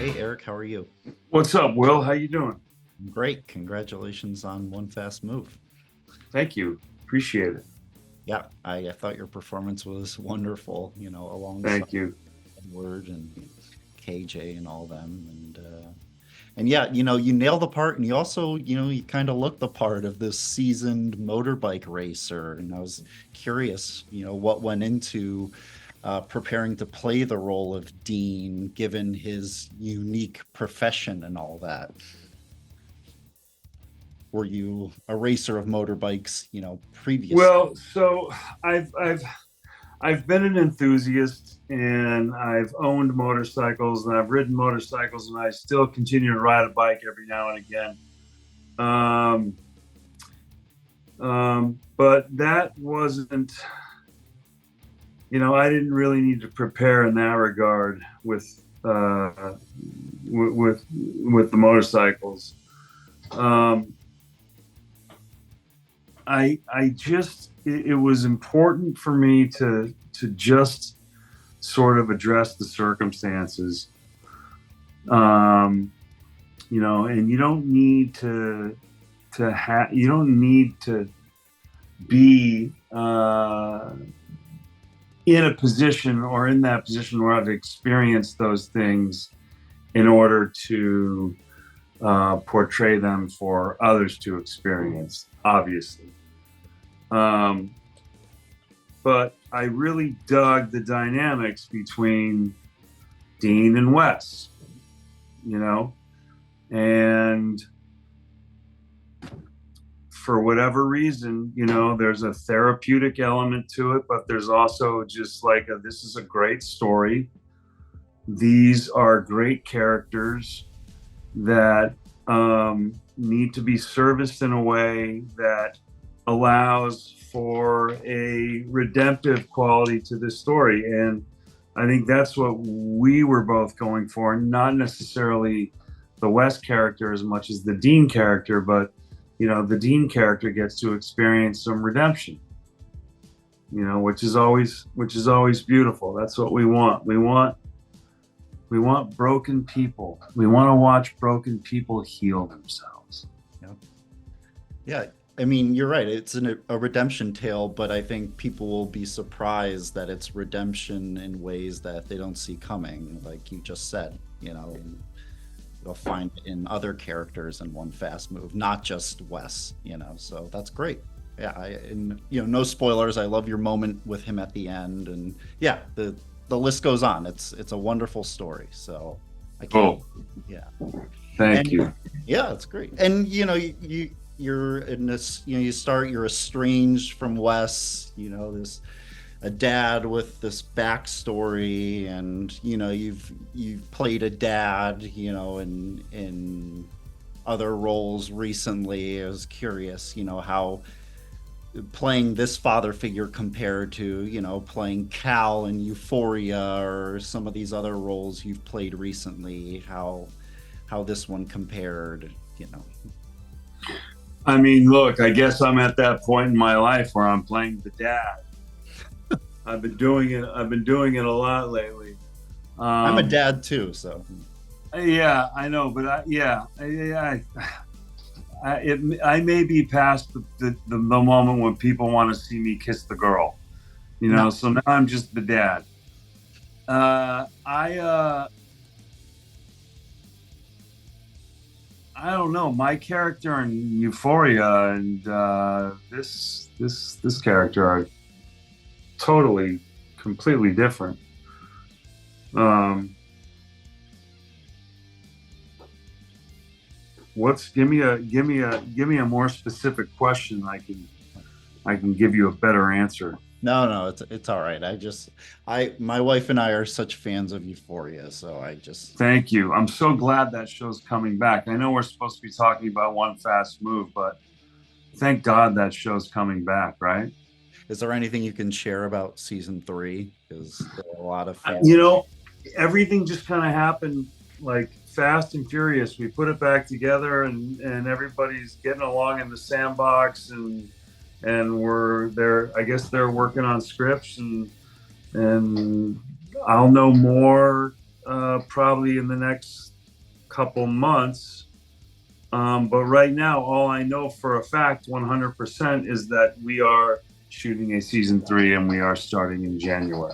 Hey Eric, how are you? What's up, Will? How you doing? Great. Congratulations on One Fast Move. Thank you. Appreciate it. Yeah, I thought your performance was wonderful, alongside Thank you. Edward and KJ and all them. And yeah, you nail the part, and you also, you kind of look the part of this seasoned motorbike racer. And I was curious, what went into preparing to play the role of Dean, given his unique profession and all that. Were you a racer of motorbikes, previous? Well, so I've I've I've been an enthusiast and I've owned motorcycles and I've ridden motorcycles and I still continue to ride a bike every now and again. Um, but that wasn't, I didn't really need to prepare in that regard with the motorcycles. Um, I just it was important for me to just sort of address the circumstances. Um, and you don't need to be in a position or in that position where I've experienced those things in order to portray them for others to experience, obviously. Um, but I really dug the dynamics between Dean and Wes, and for whatever reason, there's a therapeutic element to it, but there's also just like this is a great story. These are great characters that need to be serviced in a way that allows for a redemptive quality to this story. And I think that's what we were both going for, not necessarily the Wes character as much as the Dean character, but the Dean character gets to experience some redemption, which is always beautiful. That's what we want. We want broken people. We want to watch broken people heal themselves. Yeah. Yeah. I mean, you're right. It's a redemption tale, but I think people will be surprised that it's redemption in ways that they don't see coming, like you just said, and you'll find it in other characters in One Fast Move, not just Wes, so that's great. Yeah. And no spoilers. I love your moment with him at the end. And yeah, the list goes on. It's a wonderful story. So I can't. Oh, Yeah. thank And you. yeah, it's great. And you're in this. You're estranged from Wes. This a dad with this backstory, and you've played a dad. In other roles recently. I was curious. How playing this father figure compared to playing Cal in Euphoria or some of these other roles you've played recently, how this one compared. I mean, look, I guess I'm at that point in my life where I'm playing the dad. I've been doing it. I've been doing it a lot lately. I'm a Um, dad too, so yeah, I know, but I may be past the moment when people want to see me kiss the girl, no. So now I'm just the dad. I don't know. My character in Euphoria and this character are totally, completely different. Um, what's give me a more specific question. I can give you a better answer. No, it's all right. My wife and I are such fans of Euphoria, so I just Thank you. I'm so glad that show's coming back. I know we're supposed to be talking about One Fast Move, but thank God that show's coming back, right? is there anything you can share about season three? Because there are a lot of fans. You know, everything just kind of happened like fast and furious. We put it back together, and everybody's getting along in the sandbox, and we're there. I guess they're working on scripts, and I'll know more probably in the next couple months. But right now, all I know for a fact, 100%, is that we are shooting a season 3 and we are starting in January.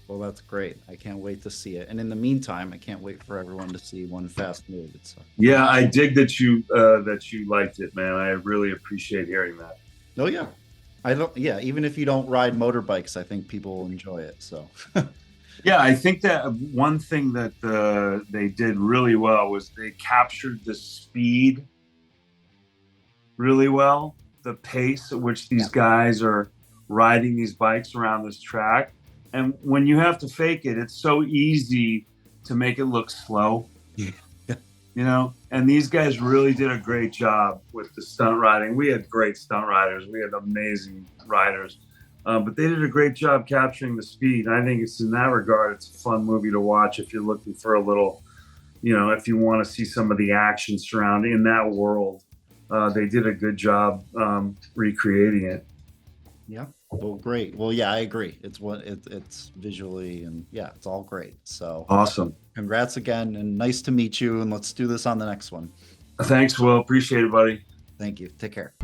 Well, that's great. I can't wait to see it. And in the meantime, I can't wait for everyone to see One Fast Move. Yeah, I dig that you liked it, man. I really appreciate hearing that. Oh yeah, I don't. Yeah, even if you don't ride motorbikes, I think people will enjoy it. So Yeah, I think that one thing that they did really well was they captured the speed really well, the pace at which these guys are riding these bikes around this track. And when you have to fake it, it's so easy to make it look slow, yeah, and these guys really did a great job with the stunt riding. We had great stunt riders. We had amazing riders. But they did a great job capturing the speed. I think it's in that regard, it's a fun movie to watch if you're looking for a little, if you want to see some of the action surrounding in that world. They did a good job recreating it. yeah. Well, great. Well, yeah, I agree. It's visually and yeah, it's all great. So Awesome. congrats again, and nice to meet you. And let's do this on the next one. Thanks, Will. Appreciate it, buddy. Thank you. Take care.